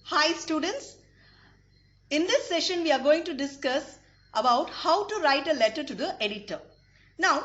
Hi students, in this session we are going to discuss about how to write a letter to the editor. Now,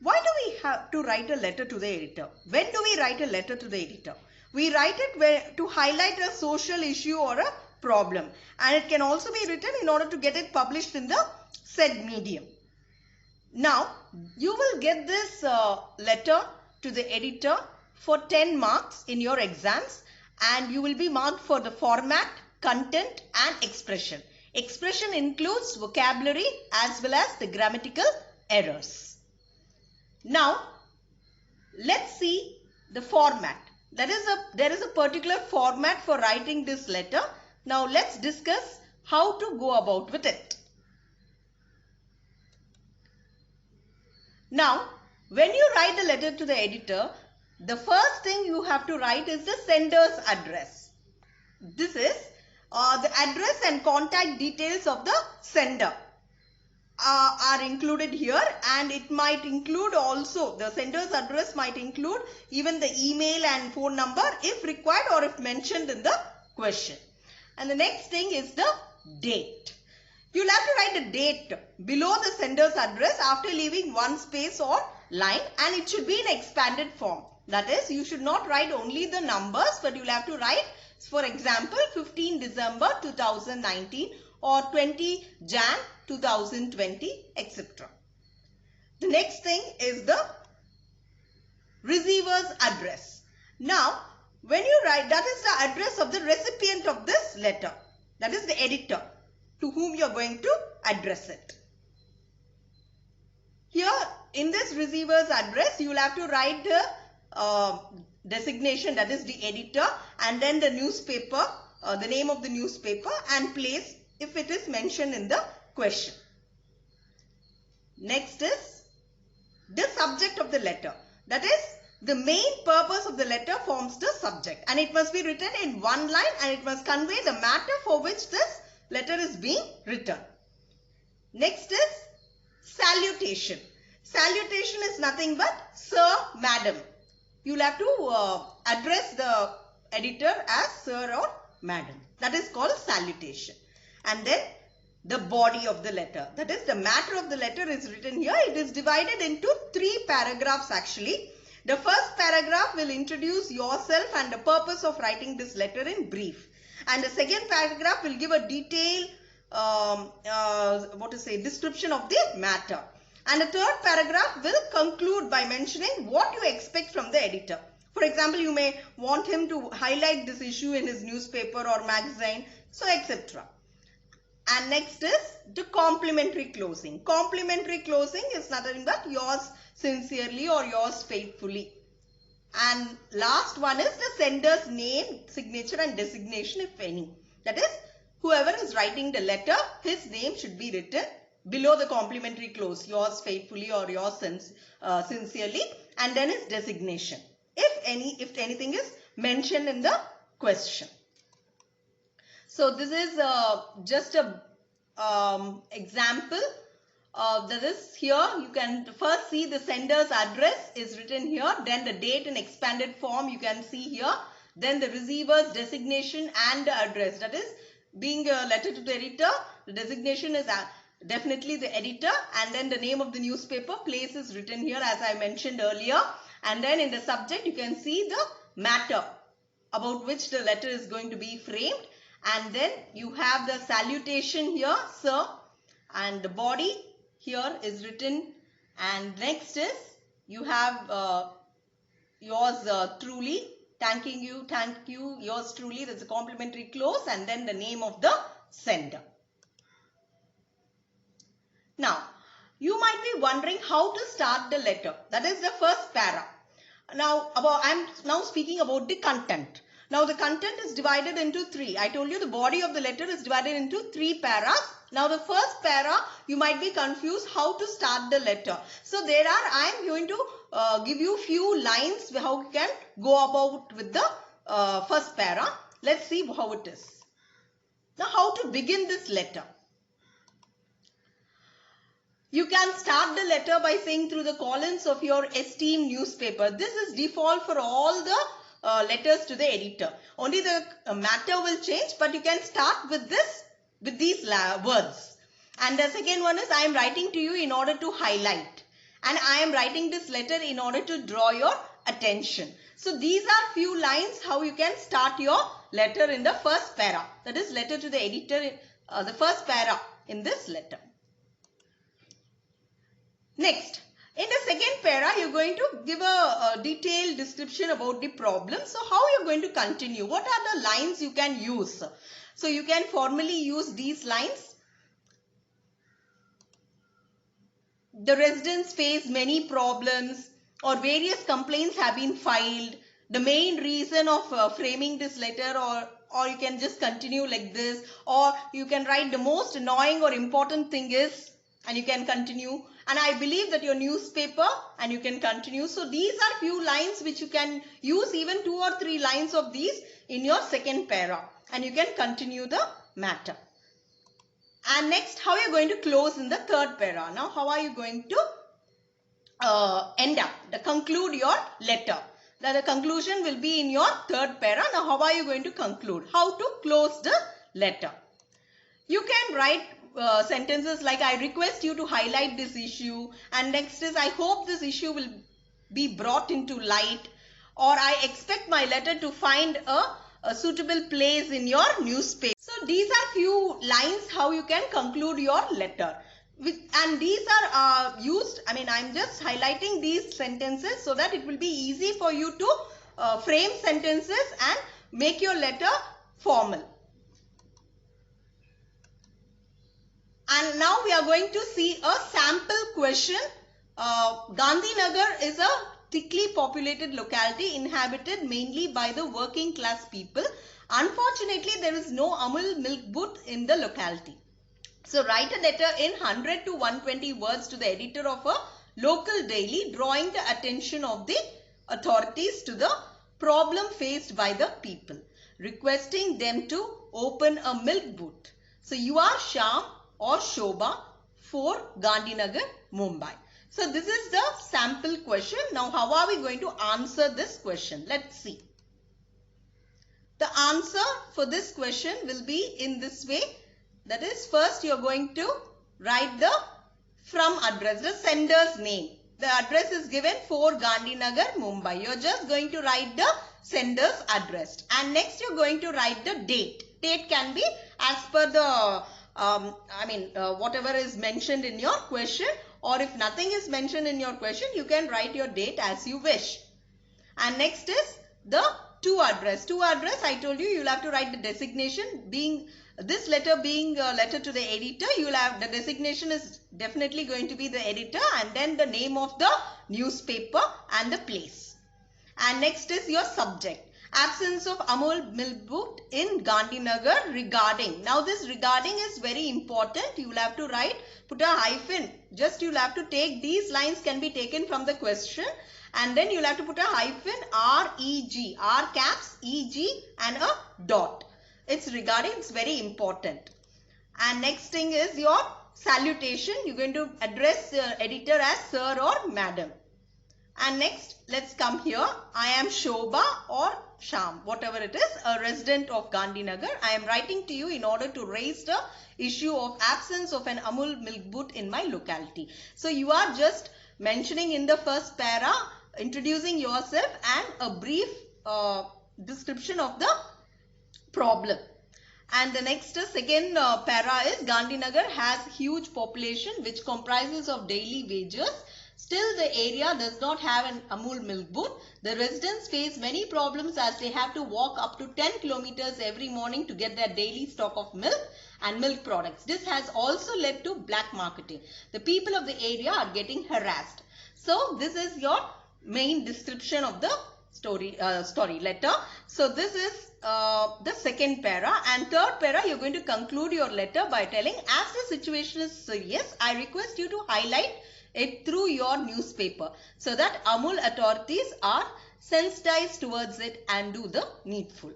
why do we have to write a letter to the editor? When do we write a letter to the editor? We write it to highlight a social issue or a problem, and it can also be written in order to get it published in the said medium. Now, you will get this letter to the editor for 10 marks in your exams, and you will be marked for the format, content and expression. Expression includes vocabulary as well as the grammatical errors. Now, let's see the format. There is a particular format for writing this letter. Now, let's discuss how to go about with it. Now, when you write the letter to the editor, the first thing you have to write is the sender's address. This is the address and contact details of the sender are included here, and it might include also, the sender's address might include even the email and phone number if required or if mentioned in the question. And the next thing is the date. You'll have to write the date below the sender's address after leaving one space or line, and it should be in expanded form. That is, you should not write only the numbers, but you'll have to write, for example, 15 December 2019 or 20 Jan 2020, etc. The next thing is the receiver's address. Now, when you write, that is the address of the recipient of this letter. That is the editor to whom you are going to address it. Here in this receiver's address, you will have to write the designation, that is the editor, and then the newspaper, the name of the newspaper and place if it is mentioned in the question. Next is the subject of the letter. That is, the main purpose of the letter forms the subject, and it must be written in one line, and it must convey the matter for which this letter is being written. Next is salutation. Salutation is nothing but sir, madam. You will have to address the editor as sir or madam. That is called salutation. And then the body of the letter. That is, the matter of the letter is written here. It is divided into 3 paragraphs actually. The first paragraph will introduce yourself and the purpose of writing this letter in brief. And the second paragraph will give a detailed description of the matter. And the third paragraph will conclude by mentioning what you expect from the editor. For example, you may want him to highlight this issue in his newspaper or magazine, so etc. And next is the complimentary closing. Complimentary closing is nothing but yours sincerely or yours faithfully. And last one is the sender's name, signature and designation if any. That is, whoever is writing the letter, his name should be written below the complimentary close, yours faithfully or yours sincerely, and then his designation if anything is mentioned in the question. So this is just a example. That is, here you can first see the sender's address is written here, then the date in expanded form you can see here, then the receiver's designation and the address. That is, being a letter to the editor, the designation is definitely the editor, and then the name of the newspaper, place is written here as I mentioned earlier, and then in the subject you can see the matter about which the letter is going to be framed, and then you have the salutation here, sir, and the body here is written, and next is you have yours truly, thank you, yours truly. That's a complimentary close, and then the name of the sender. Now, you might be wondering how to start the letter. That is the first para. Now, I'm now speaking about the content. Now, the content is divided into 3. I told you the body of the letter is divided into 3 paras. Now, the first para, you might be confused how to start the letter. So, I am going to give you few lines how you can go about with the first para. Let's see how it is. Now, how to begin this letter. You can start the letter by saying through the columns of your esteemed newspaper. This is default for all the letters to the editor. Only the matter will change, but you can start with these words. And the second one is, I am writing to you in order to highlight. And I am writing this letter in order to draw your attention. So these are few lines how you can start your letter in the first para. That is letter to the editor, the first para in this letter. Next, in the second para, you're going to give a detailed description about the problem. So how you're going to continue? What are the lines you can use? So you can formally use these lines. The residents face many problems, or various complaints have been filed. The main reason of framing this letter, or you can just continue like this, or you can write the most annoying or important thing is, and you can continue. And I believe that your newspaper, and you can continue. So these are few lines which you can use, even 2 or 3 lines of these in your second para, and you can continue the matter. And next, how you are going to close in the third para. Now, how are you going to conclude your letter? Now, the conclusion will be in your third para. Now, how are you going to conclude? How to close the letter? You can write sentences like, I request you to highlight this issue, and next is, I hope this issue will be brought into light, or I expect my letter to find a suitable place in your newspaper. So these are few lines how you can conclude your letter. And these are used, I'm just highlighting these sentences so that it will be easy for you to frame sentences and make your letter formal. And now we are going to see a sample question. Gandhinagar is a thickly populated locality inhabited mainly by the working class people. Unfortunately, there is no Amul milk booth in the locality. So write a letter in 100 to 120 words to the editor of a local daily, drawing the attention of the authorities to the problem faced by the people, requesting them to open a milk booth. So you are Shyam or Shobha, 4 Gandhinagar, Mumbai. So this is the sample question. Now how are we going to answer this question? Let's see. The answer for this question will be in this way. That is, first you are going to write the from address, the sender's name. The address is given 4 Gandhinagar, Mumbai. You are just going to write the sender's address. And next you are going to write the date. Date can be as per the whatever is mentioned in your question, or if nothing is mentioned in your question, you can write your date as you wish. And next is the to address. To address, I told you, you'll have to write the designation. Being this letter being a letter to the editor, you'll have the designation is definitely going to be the editor, and then the name of the newspaper and the place. And next is your subject. Absence of Amul milk booth in Gandhinagar regarding. Now this regarding is very important. You will have to write, put a hyphen. Just you will have to take these lines can be taken from the question, and then you will have to put a hyphen R-E-G, R caps, E-G and a dot. It's regarding, it's very important. And next thing is your salutation. You're going to address the editor as sir or madam. And next, let's come here. I am Shobha or Shyam, whatever it is, a resident of Gandhinagar. I am writing to you in order to raise the issue of absence of an Amul milk booth in my locality. So you are just mentioning in the first para, introducing yourself and a brief description of the problem. And the next second para is Gandhinagar has huge population which comprises of daily wagers. Still, the area does not have an Amul milk booth. The residents face many problems as they have to walk up to 10 kilometers every morning to get their daily stock of milk and milk products. This has also led to black marketing. The people of the area are getting harassed. So, this is your main description of the story letter. So, this is the second para, and third para you are going to conclude your letter by telling, as the situation is serious, I request you to highlight it through your newspaper so that Amul authorities are sensitized towards it and do the needful.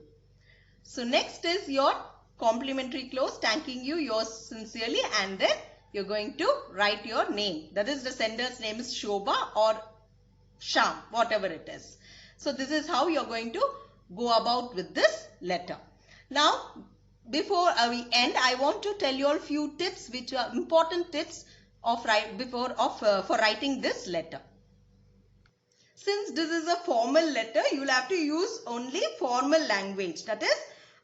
So next is your complimentary close, thanking you yours sincerely, and then you're going to write your name. That is, the sender's name is Shobha or Sham, whatever it is. So this is how you're going to go about with this letter. Now, before we end, I want to tell you all few tips, which are important tips for writing this letter. Since this is a formal letter, you will have to use only formal language. That is,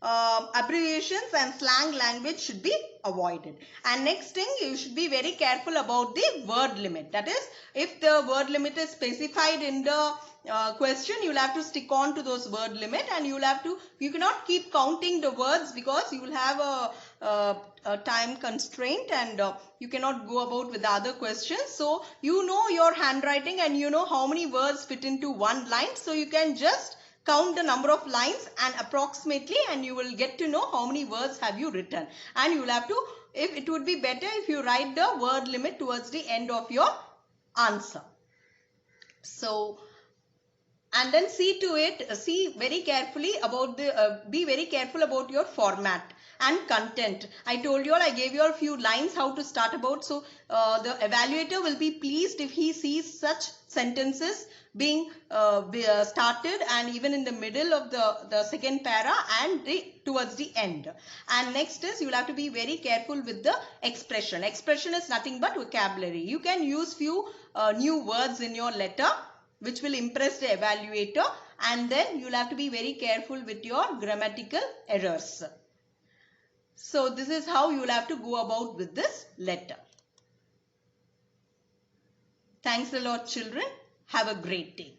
abbreviations and slang language should be avoided. And next thing, you should be very careful about the word limit. That is, if the word limit is specified in the question, you will have to stick on to those word limit, and you cannot keep counting the words, because you will have a time constraint, and you cannot go about with the other questions. So you know your handwriting and you know how many words fit into one line. So you can just count the number of lines and approximately, and you will get to know how many words have you written. And you will have to, if it would be better if you write the word limit towards the end of your answer. So, and then see very carefully about be very careful about your format and content. I told you all, I gave you all a few lines how to start about. So the evaluator will be pleased if he sees such sentences being started and even in the middle of the second para and towards the end. And next is, you will have to be very careful with the expression. Expression is nothing but vocabulary. You can use few new words in your letter which will impress the evaluator, and then you will have to be very careful with your grammatical errors. So this is how you will have to go about with this letter. Thanks a lot, children. Have a great day.